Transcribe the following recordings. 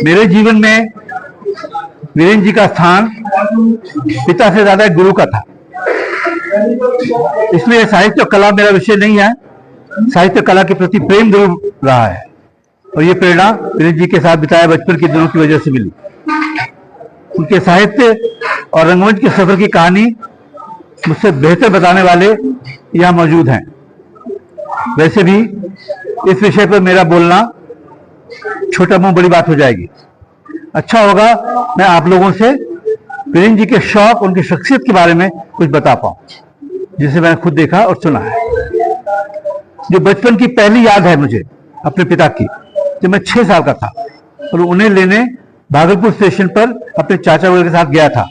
मेरे जीवन में वीरेंद्र जी का स्थान पिता से ज्यादा गुरु का था। इसलिए साहित्य और कला मेरा विषय नहीं है, साहित्य कला के प्रति प्रेम जरूर रहा है और ये प्रेरणा वीरेंद्र जी के साथ बिताए बचपन के दिनों की वजह से मिली। उनके साहित्य और रंगमंच के सफर की कहानी मुझसे बेहतर बताने वाले यहाँ मौजूद हैं। वैसे भी इस विषय पर मेरा बोलना छोटा मुंह बड़ी बात हो जाएगी। अच्छा होगा मैं आप लोगों से वीरेंद्र जी के शौक, उनकी शख्सियत के बारे में कुछ बता पाऊं, जिसे मैंने खुद देखा और सुना है। जो बचपन की पहली याद है मुझे अपने पिता की, जब मैं 6 साल का था और उन्हें लेने भागलपुर स्टेशन पर अपने चाचा वगैरह के साथ गया था,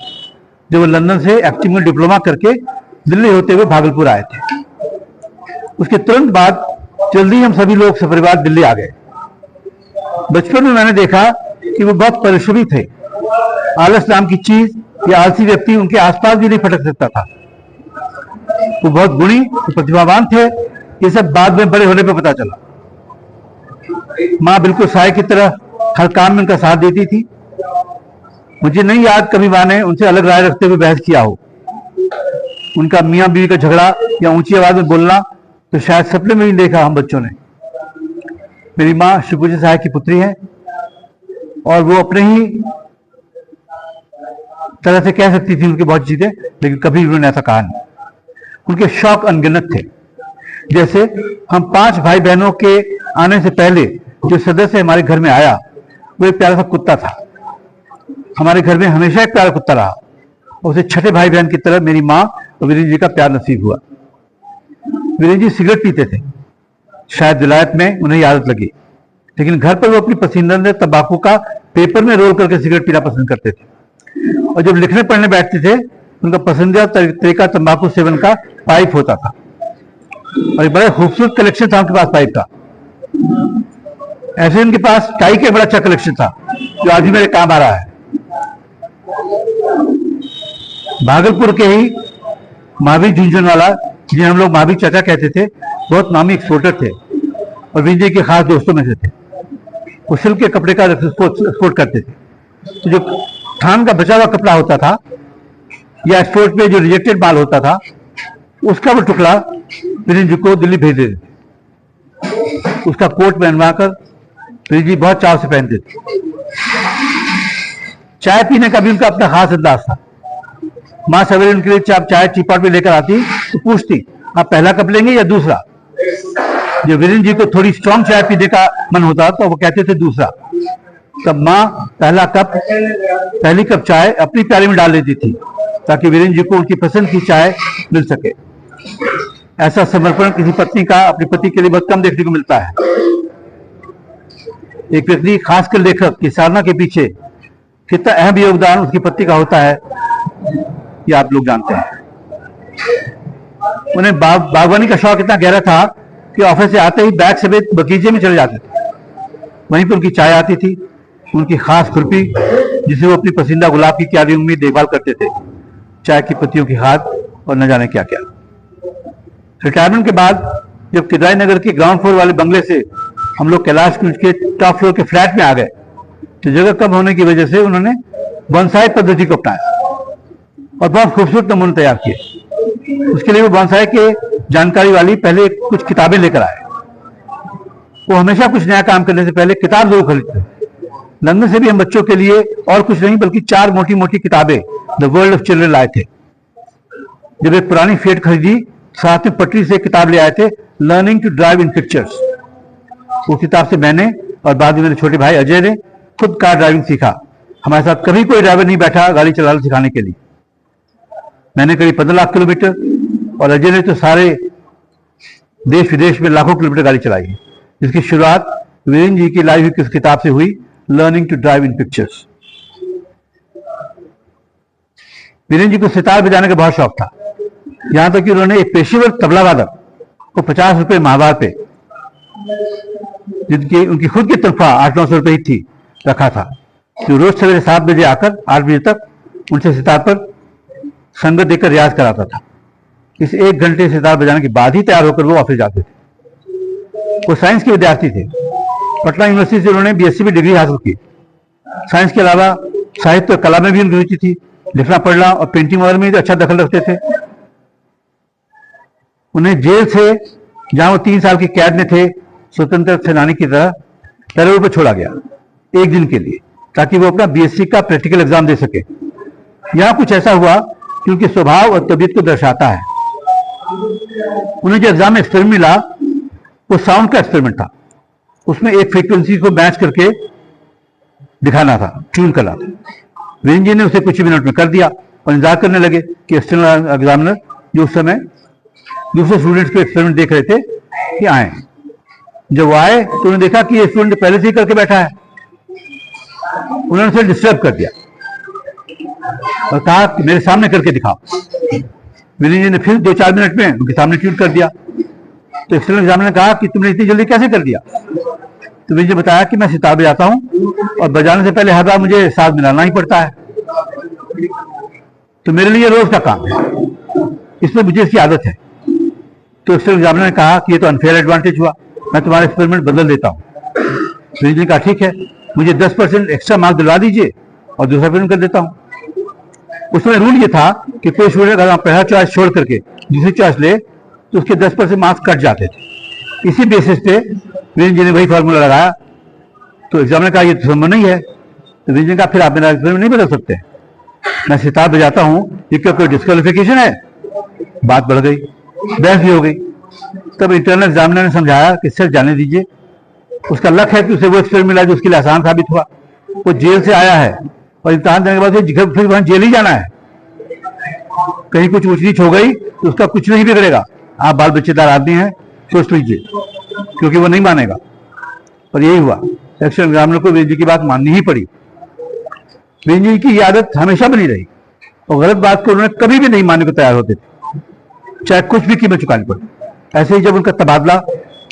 जब वो लंदन से एक्टिंग में डिप्लोमा करके दिल्ली होते हुए भागलपुर आए थे। उसके तुरंत बाद जल्दी हम सभी लोग सपरिवार दिल्ली आ गए। बचपन में मैंने देखा कि वो बहुत परिश्रमी थे। आलस नाम की चीज या आलसी व्यक्ति उनके आसपास भी नहीं फटक सकता था। वो बहुत गुणी, प्रतिभावान थे। ये सब बाद में बड़े होने पर पता चला। माँ बिल्कुल साय की तरह हर काम में उनका साथ देती थी। मुझे नहीं याद कभी माँ ने उनसे अलग राय रखते हुए बहस किया हो। उनका मियाँ बीवी का झगड़ा या ऊंची आवाज में बोलना तो शायद सपने में ही देखा हम बच्चों ने। मेरी माँ शिवपूज्य साय की पुत्री है और वो अपने ही तरह से कह सकती थी उनकी बहुत चीजें, लेकिन कभी उन्होंने ऐसा कहा नहीं। उनके शौक अनगिनत थे। जैसे हम 5 भाई बहनों के आने से पहले जो सदस्य हमारे घर में आया वो एक प्यारा सा कुत्ता था। हमारे घर में हमेशा एक प्यारा कुत्ता रहा। उसे छठे भाई बहन की तरह मेरी माँ और वीरेंद्र जी का प्यार नसीब हुआ। वीरेंद्र जी सिगरेट पीते थे। शायद विलायत में उन्हें आदत लगी, लेकिन घर पर वो अपनी पसंदीदा तंबाकू का पेपर में रोल करके सिगरेट पीना पसंद करते थे। और जब लिखने पढ़ने बैठते थे उनका पसंदीदा तरीका तंबाकू सेवन का पाइप होता था और एक बड़ा खूबसूरत कलेक्शन था उनके पास पाइप का। ऐसे उनके पास टाई का बड़ा अच्छा कलेक्शन था जो आज भी मेरे काम आ रहा है। भागलपुर के ही महावीर झुंझुनवाला, जिन्हें हम लोग महावीर चाचा कहते थे, बहुत नामी एक्सपोर्टर थे और वीरेंद्र जी के खास दोस्तों में से थे। वो सिल्क के कपड़े का एक्सपोर्ट करते थे। तो जो थान का बचा हुआ कपड़ा होता था या एक्सपोर्ट में जो रिजेक्टेड माल होता था, उसका वो टुकड़ा वीरेंद्र जी को दिल्ली भेज देते थे। उसका कोट पहनवाकर वीरेंद्र जी बहुत चाव से पहनते थे। चाय पीने का भी उनका अपना खास अंदाज था। माँ सवेरे उनके लिए चाय टीपॉट में लेकर आती तो पूछती, आप पहला कप लेंगे या दूसरा? जब वीरेंद्र जी को थोड़ी स्ट्रांग चाय पीने का मन होता तो वो कहते थे दूसरा। तब माँ पहली कप चाय अपनी प्याली में डाल देती थी ताकि वीरेंद्र जी को उनकी पसंद की चाय मिल सके। ऐसा समर्पण किसी पत्नी का अपने पति के लिए बहुत कम देखने को मिलता है। एक व्यक्ति, खासकर लेखक की साधना के पीछे कितना अहम योगदान उसकी पत्नी का होता है, ये आप लोग जानते हैं। उन्हें बागवानी का शौक इतना गहरा था कि ऑफिस से आते ही बैग समेत बगीचे में चले जाते थे। वहीं पर उनकी चाय आती थी, उनकी खास खुरपी जिसे वो अपनी पसंदीदा गुलाब की क्यारियों में देखभाल करते थे, चाय की पत्तियों की खाद और न जाने क्या क्या। रिटायरमेंट के बाद जब किदाई नगर के ग्राउंड फ्लोर वाले बंगले से हम लोग कैलाश कुंज के टॉप फ्लोर के फ्लैट में आ गए तो जगह कम होने की वजह से उन्होंने बोनसाई पद्धति को अपनाया और बहुत खूबसूरत नमूने तैयार किए। उसके लिए वो बोनसाई के जानकारी वाली पहले कुछ किताबें लेकर आए। वो हमेशा कुछ नया काम करने से पहले किताब जरूर खरीदते। लंदन से भी हम बच्चों के लिए और कुछ नहीं बल्कि 4 मोटी मोटी किताबें द वर्ल्ड ऑफ चिल्ड्रन लाए थे। जब एक पुरानी फिएट खरीदी, साथ में पटरी से किताब ले आए थे, learning to drive in pictures. वो किताब से मैंने और बाद में मेरे छोटे भाई अजय ने खुद कार ड्राइविंग सीखा। हमारे साथ कभी कोई ड्राइवर नहीं बैठा गाड़ी चलाना सिखाने के लिए। मैंने करीब 15 लाख किलोमीटर और अजय ने तो सारे देश विदेश में लाखों किलोमीटर गाड़ी चलाई है, जिसकी शुरुआत वीरेंद्र जी की लाई हुई किस किताब से हुई, learning to drive in pictures. Virendra ji को सितार बजाने का बहुत शौक था, यहां तक कि उन्होंने एक पेशेवर तबला वादक को 50 रुपए माहवार पे, जिनकी उनकी खुद की तनख्वाह 800-900 रुपए ही थी, रखा था, जो रोज सवेरे 7 बजे आकर 8 बजे तक उनसे सितार पर संगत देकर रियाज कराता था। इस 1 घंटे सितार बजाने के बाद ही तैयार होकर वो ऑफिस जाते थे। वो साइंस के विद्यार्थी थे। पटना यूनिवर्सिटी से उन्होंने बीएससी में डिग्री हासिल की साइंस के अलावा साहित्य और कला में भी उनकी रुचि थी। लिखना पढ़ना और पेंटिंग वगैरह में भी अच्छा दखल रखते थे। उन्हें जेल से, जहां वो 3 साल की कैद में थे, स्वतंत्र सेनानी की तरह पैरोल पर छोड़ा गया 1 दिन के लिए, ताकि वो अपना बीएससी का प्रैक्टिकल एग्जाम दे सके। यहां कुछ ऐसा हुआ कि उनके स्वभाव और तबीयत को दर्शाता है। उन्हें जो एग्जाम में एक्सपेरिमेंट मिला वो साउंड का एक्सपेरिमेंट था। उसमें एक फ्रीक्वेंसी को मैच करके दिखाना था, ट्यून करना था। वीरेंद्र जी ने उसे कुछ ही मिनट में कर दिया और इंतजार करने लगे कि एक्सटर्नल एग्जामिनर जो उस समय दूसरे स्टूडेंट्स के एक्सपेरिमेंट देख रहे थे कि आए। जब वो आए तो उन्होंने देखा कि ये स्टूडेंट पहले से ही करके बैठा है। उन्होंने उसे डिस्टर्ब कर दिया और कहा कि मेरे सामने करके दिखाओ। वीरेंद्र जी ने फिर 2-4 मिनट में उनके सामने ट्यून कर दिया। तो एक्सटर्नल एग्जामिनर ने कहा कि तुमने इतनी जल्दी कैसे कर दिया? तो वीरेंद्र जी बताया कि मैं सितार बजाता हूं और बजाने से पहले हर बार मुझे साथ मिलाना ही पड़ता है, तो मेरे लिए रोज का काम है, इसमें मुझे इसकी आदत है। तो एक्सटर्नल एग्जामिनर ने कहा कि ये तो अनफेयर एडवांटेज हुआ, मैं तुम्हारा एक्सपेरिमेंट बदल देता हूँ। वीरेंद्र जी ने कहा ठीक है, मुझे 10% एक्स्ट्रा मार्क्स दिलवा दीजिए और दूसरा एक्सपेरिमेंट कर देता हूँ। उस समय रूल ये था कि कोई स्टूडेंट अगर पहला चॉइस छोड़ करके दूसरी चॉइस ले तो उसके 10% मार्क्स कट जाते थे। इसी बेसिस पे वीरेंद्र जी ने वही फॉर्मूला लगाया। तो एग्जामिनर का ये संभव नहीं है। तो वीरेंद्र जी ने कहा फिर आप मेरा एक्सपेरिमेंट नहीं बदल सकते, मैं सितार बजाता हूँ, ये क्या कोई डिस्क्वालिफिकेशन है? बात बढ़ गई, बहस भी हो गई। तब इंटरनल एग्जामिनर ने समझाया कि सर जाने दीजिए, उसका लक है कि उसे वो एक्सपेरिमेंट मिला जो उसके लिए आसान साबित हुआ। वो जेल से आया है और इम्तिहान देने के बाद फिर वहां जेल ही जाना है। कहीं कुछ ऊंच नीच हो गई तो उसका कुछ नहीं बिगड़ेगा। आप बाल बच्चेदार आदमी हैं, सोच लीजिए, क्योंकि वो नहीं मानेगा। और यही हुआ, एक्सटर्नल एग्जामिनर को वीरेंद्र जी की बात माननी ही पड़ी। वीरेंद्र जी की ये आदत हमेशा बनी रही और गलत बात को उन्होंने कभी भी नहीं मानने को तैयार होते थे, चाहे कुछ भी कीमत चुकानी पड़े। ऐसे ही जब उनका तबादला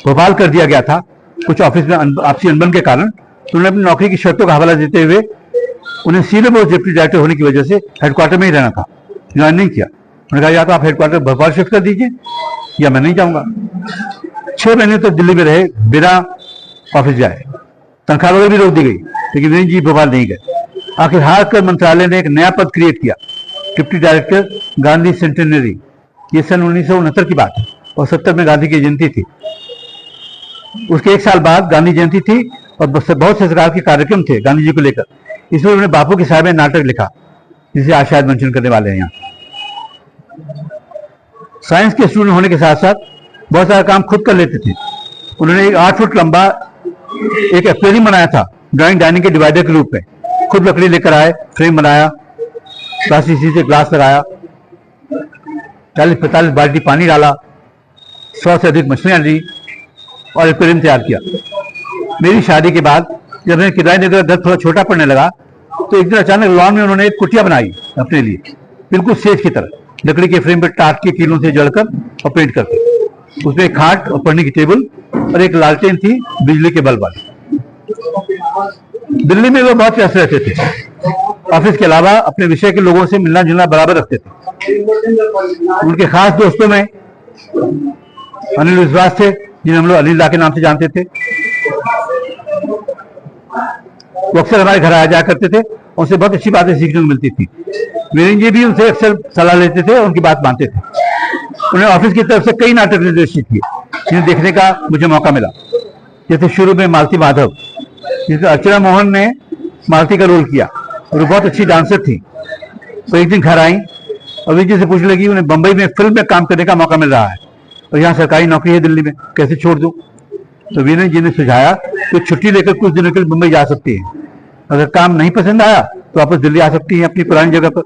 भोपाल कर दिया गया था कुछ ऑफिस में आपसी अनबन के कारण, तो उन्होंने अपनी नौकरी की शर्तों का हवाला देते हुए उन्हें सीधे पोस्ट डिप्टी डायरेक्टर होने की वजह से हेडक्वार्टर में ही रहना था, ज्वाइन नहीं किया। उन्होंने कहा या तो आप हेडक्वार्टर भोपाल शिफ्ट कर दीजिए या मैं नहीं जाऊंगा। 6 महीने तक दिल्ली में रहे बिना ऑफिस जाए, तनख्वाह वगैरह भी रोक दी गई, लेकिन वीरेंद्र जी भोपाल नहीं गए। आखिर हार कर मंत्रालय ने एक नया पद क्रिएट किया, डिप्टी डायरेक्टर गांधी सेंटेनरी। ये सन 1969 की बात है और 70 में गांधी की जयंती थी। उसके 1 साल बाद गांधी जयंती थी और बहुत से सरकार के कार्यक्रम थे गांधी जी को लेकर। इसमें उन्होंने बापू के साहब नाटक लिखा, जिसे आज शायद मेंशन करने वाले हैं यहाँ। साइंस के स्टूडेंट होने के साथ साथ बहुत सारा काम खुद कर लेते थे। उन्होंने एक 8 फुट लंबा एक एक्वेरियम बनाया था ड्राइंग डाइनिंग के डिवाइडर के रूप में। खुद लकड़ी लेकर आए, फ्रेम बनाया, प्लास्टिक से ग्लास लगाया, 40-45 बाल्टी पानी डाला, 100 से अधिक मछलियां ली और एक्वेरियम तैयार किया। मेरी शादी के बाद जब मैं किराए देने का घर थोड़ा छोटा पड़ने लगा तो एक दिन अचानक लॉन में उन्होंने एक कुटिया बनाई अपने लिए, बिल्कुल सेज की तरह, लकड़ी के फ्रेम पर टाट के कीलों से जड़कर और पेंट करके। उसमें एक खाट और पढ़ने की टेबल और एक लालटेन थी बिजली के बल्ब वाली। दिल्ली में वो बहुत व्यस्त रहते थे। ऑफिस के अलावा अपने विषय के लोगों से मिलना जुलना बराबर रखते थे। उनके खास दोस्तों में अनिल विश्वास थे, जिन्हें हम लोग अनिल दा के नाम से जानते थे। वो अक्सर हमारे घर आया जाया करते थे, उनसे बहुत अच्छी बातें सीखने को मिलती थी। वीरेंद्र जी भी उनसे अक्सर सलाह लेते थे और उनकी बात मानते थे। उन्हें ऑफिस की तरफ से कई नाटक निर्देशित किए जिन्हें देखने का मुझे मौका मिला। जैसे शुरू में मालती माधव, जिसमें अर्चना मोहन ने मालती का रोल किया और वो बहुत अच्छी डांसर थी। तो एक दिन घर आई और विजय से पूछने लगी उन्हें बंबई में फिल्म में काम करने का मौका मिल रहा है और यहाँ सरकारी नौकरी है दिल्ली में, कैसे छोड़ दूं? तो वीरेंद्र जी ने सुझाया कि छुट्टी लेकर कुछ दिनों के लिए मुंबई जा सकती है। अगर काम नहीं पसंद आया तो वापस दिल्ली आ सकती है अपनी पुरानी जगह पर।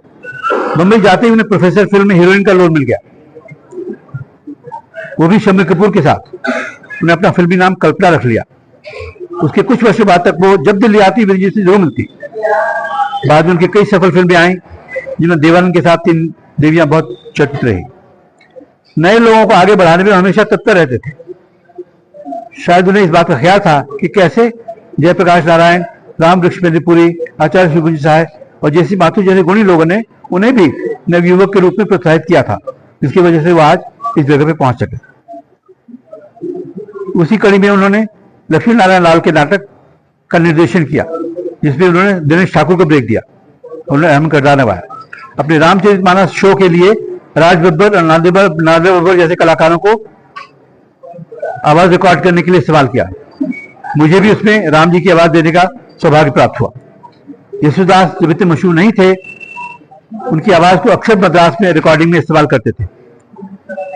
मुंबई जाते ही उन्हें प्रोफेसर फिल्म में हीरोइन का रोल मिल गया, वो भी शम्मी कपूर के साथ। उन्हें अपना फिल्मी नाम कल्पना रख लिया। उसके कुछ वर्षों बाद तक वो जब दिल्ली आती वीरेंद्र जी से जरूर मिलती। बाद में उनकी कई सफल फिल्में आई जिनमें देवानंद के साथ 3 देवियां बहुत चर्चित रही। नए लोगों को आगे बढ़ाने में हमेशा तत्पर रहते थे। शायद उन्हें इस बात का ख्याल था कि कैसे जयप्रकाश नारायण, राम वृक्षपुरी, आचार्य शिवकुंज साहब और जैसी माथुर जैसे गुणी लोगों ने उन्हें भी नवयुवक के रूप में प्रोत्साहित किया था, जिसकी वजह से वो आज इस जगह पे पहुंच सके। उसी कड़ी में उन्होंने लक्ष्मी नारायण लाल के नाटक का निर्देशन किया जिसमें उन्होंने दिनेश ठाकुर को ब्रेक दिया, उन्होंने अहम किरदार निभाया। अपने रामचरितमानस शो के लिए राज बब्बर और नादिर बब्बर जैसे कलाकारों को आवाज रिकॉर्ड करने के लिए इस्तेमाल किया। मुझे भी उसमें राम जी की आवाज देने का सौभाग्य प्राप्त हुआ। यशुदास जब इतने मशहूर नहीं थे, उनकी आवाज को अक्सर मद्रास में रिकॉर्डिंग में इस्तेमाल करते थे।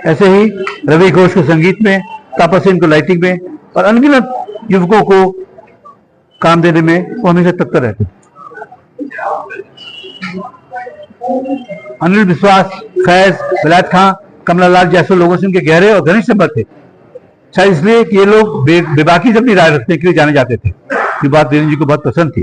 ऐसे ही रवि घोष को संगीत में, तापा सिंह को लाइटिंग में और अनगिनत युवकों को काम देने में वो हमेशा तत्पर रहते थे। अनिल विश्वास, फैज, विलायत खां, कमलालाल जैसे लोगों से उनके गहरे और घनिष्ठ संबंध थे। शायद इसलिए कि ये लोग बेबाकी से अपनी राय रखने के लिए जाने जाते थे। ये बात वीरेंद्र जी को बहुत पसंद थी।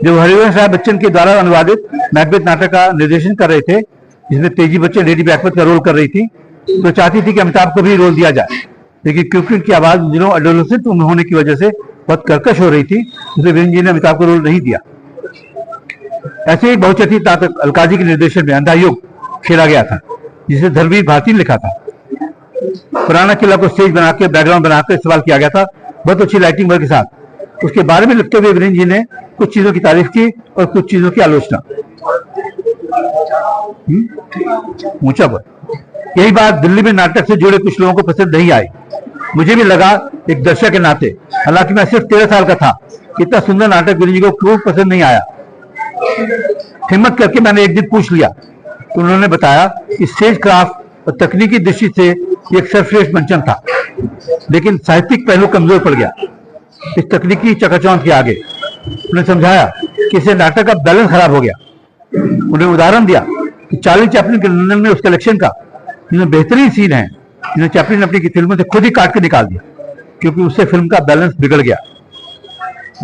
जब हरिवंश राय बच्चन के द्वारा अनुवादित मैकबेथ नाटक का निर्देशन कर रहे थे, जिसमें तेजी बच्चन लेडी मैकबेथ का रोल कर रही थी, तो चाहती थी कि अमिताभ को भी रोल दिया जाए, लेकिन क्योंकि उनकी आवाज दिनों एडोलेसेंट उम्र होने की वजह से बहुत कर्कश हो रही थी, इसलिए वीरेंद्र जी ने अमिताभ को रोल नहीं दिया। ऐसे ही बहुचर्चित नाटक अलकाजी के निर्देशन में अंधा युग खेला गया था, जिसे धर्मवीर भारती ने लिखा था। पुराना किला को स्टेज बनाकर, बैकग्राउंड बनाकर इस्तेमाल किया गया था, बहुत अच्छी लाइटिंग वर्क के साथ। उसके बारे में लिखते हुए वीरेंद्र जी ने कुछ चीजों की तारीफ की और कुछ चीजों की आलोचना। ऊंचा पर यही बात दिल्ली में नाटक से जुड़े कुछ लोगों को पसंद नहीं आई। मुझे भी लगा एक दर्शक के नाते, हालांकि मैं सिर्फ 13 साल का था, इतना सुंदर नाटक वीरेंद्र जी को क्यों पसंद नहीं आया। हिम्मत करके मैंने एक दिन पूछ लिया, तो उन्होंने बताया कि स्टेज क्राफ्ट और तकनीकी दृष्टि से एक सर्वश्रेष्ठ मंचन था, लेकिन साहित्यिक पहलू कमजोर पड़ गया इस तकनीकी चकाचौंध के आगे। उन्होंने समझाया कि इससे नाटक का बैलेंस खराब हो गया। उन्होंने उदाहरण दिया कि चार्ली चैपलिन के लंदन में उस कलेक्शन का, जिसमें बेहतरीन सीन है, जिन्हें चैपलिन ने अपनी फिल्मों से खुद ही काट के निकाल दिया, क्योंकि उससे फिल्म का बैलेंस बिगड़ गया।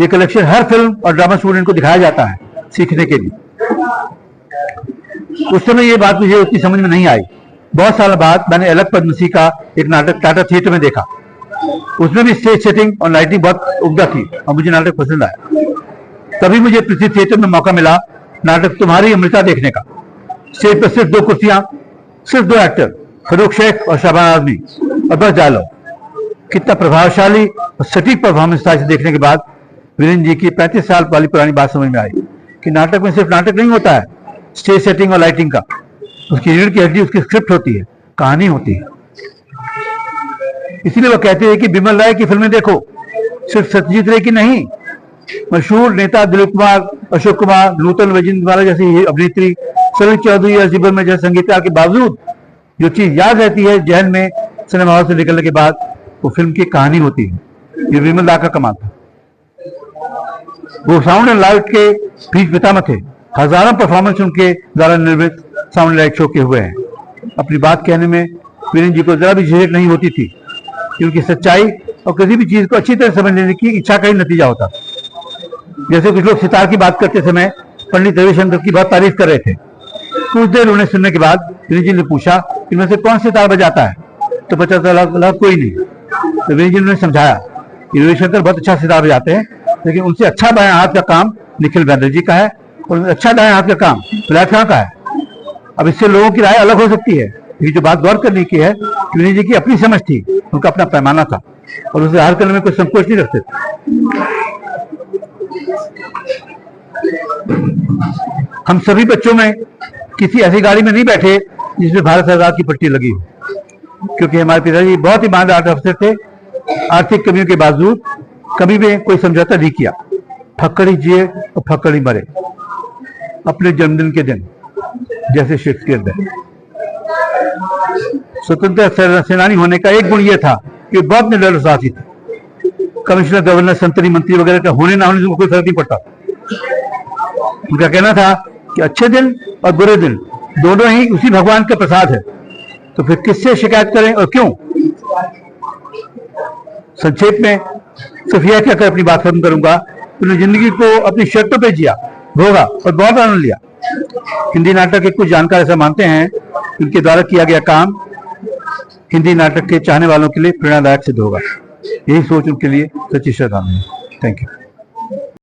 ये कलेक्शन हर फिल्म और ड्रामा स्टूडेंट को दिखाया जाता है सीखने के लिए। उस समय ये बात मुझे उतनी समझ में नहीं आई। बहुत साल बाद मैंने अलग पद्मश्री का एक नाटक टाटा थिएटर में देखा। उसमें भी स्टेज सेटिंग और लाइटिंग बहुत उम्दा थी और मुझे नाटक पसंद आया। तभी मुझे पृथ्वी थिएटर में मौका मिला नाटक तुम्हारी अमृता देखने का। स्टेज पर सिर्फ 2 कुर्सियां, सिर्फ 2 एक्टर, फरूक शेख और शाबान आजमी, और बस डायलॉग। कितना प्रभावशाली और सटीक परफॉर्मेंस था। इसे देखने के बाद वीरेंद्र जी की 35 साल वाली पुरानी बात समझ में आई कि नाटक में सिर्फ नाटक नहीं होता है, स्टेज सेटिंग और लाइटिंग का, उसकी रीढ़ की हड्डी उसकी स्क्रिप्ट होती है, कहानी होती है। इसीलिए वो कहते हैं कि बिमल राय की फिल्में देखो, सिर्फ सत्यजीत रे की नहीं, मशहूर नेता दिलीप कुमार, अशोक कुमार, नूतन वैजयंतीमाला जैसी अभिनेत्री, सलील चौधरी या जिबर में जैसे संगीतकार के बावजूद जो चीज याद रहती है जहन में सिनेमा हॉल से निकलने के बाद, वो फिल्म की कहानी होती है। ये विमल दा का कमाल था। वो साउंड एंड लाइट के बीच पितामह थे। हजारों परफॉर्मेंस उनके द्वारा निर्मित साउंड लाइट शो के हुए हैं। अपनी बात कहने में वीरेंद्र जी को जरा भी झिझक नहीं होती थी, क्योंकि सच्चाई और किसी भी चीज को अच्छी तरह समझ लेने की इच्छा का ही नतीजा होता। जैसे कुछ लोग सितार की बात करते समय पंडित रविशंकर की बहुत तारीफ कर रहे थे। कुछ देर उन्हें सुनने के बाद वीरेंद्र जी ने पूछा कि इनमें से कौन सितार बजाता है, तो पता चला कोई नहीं। तो वीरेंद्र जी ने समझाया कि रविशंकर बहुत अच्छा सितार बजाते हैं, लेकिन उनसे अच्छा बाएं हाथ का काम निखिल बैनर्जी का है और अच्छा दाएं हाथ का काम विलायत खां का है। अब इससे लोगों की राय अलग हो सकती है, लेकिन जो बात गौर करने की है, वीरेंद्र जी की अपनी समझ थी, उनका अपना पैमाना था और उसे हार करने में कोई संकोच नहीं रखते थे। हम सभी बच्चों में किसी ऐसी गाड़ी में नहीं बैठे जिसमें भारत सरकार की पट्टी लगी हो, क्योंकि हमारे पिताजी बहुत ईमानदार अफसर थे। आर्थिक कमियों के बावजूद कभी भी कोई समझौता नहीं किया। फक्कड़ी जिए और फक्कड़ी मरे, अपने जन्मदिन के दिन, जैसे शेक्सपियर ने। स्वतंत्र सेनानी होने का एक गुण यह था कि बहुत निर्दय साथी थे। कमिश्नर, गवर्नर, संतरी, मंत्री वगैरह का होने ना होने से कोई फर्क नहीं पड़ता। उनका कहना था कि अच्छे दिन और बुरे दिन दोनों ही उसी भगवान का प्रसाद है, तो फिर किससे शिकायत करें और क्यों। संक्षेप में सिर्फ यह कहकर अपनी बात खत्म करूंगा, उन्होंने जिंदगी को अपनी शर्तों पे जिया, भोगा और बहुत आनंद लिया। हिंदी नाटक के कुछ जानकार ऐसा मानते हैं कि उनके द्वारा किया गया काम हिंदी नाटक के चाहने वालों के लिए प्रेरणादायक सिद्ध होगा। यही सोच उनके लिए सच्ची श्रद्धांजलि है। Thank you.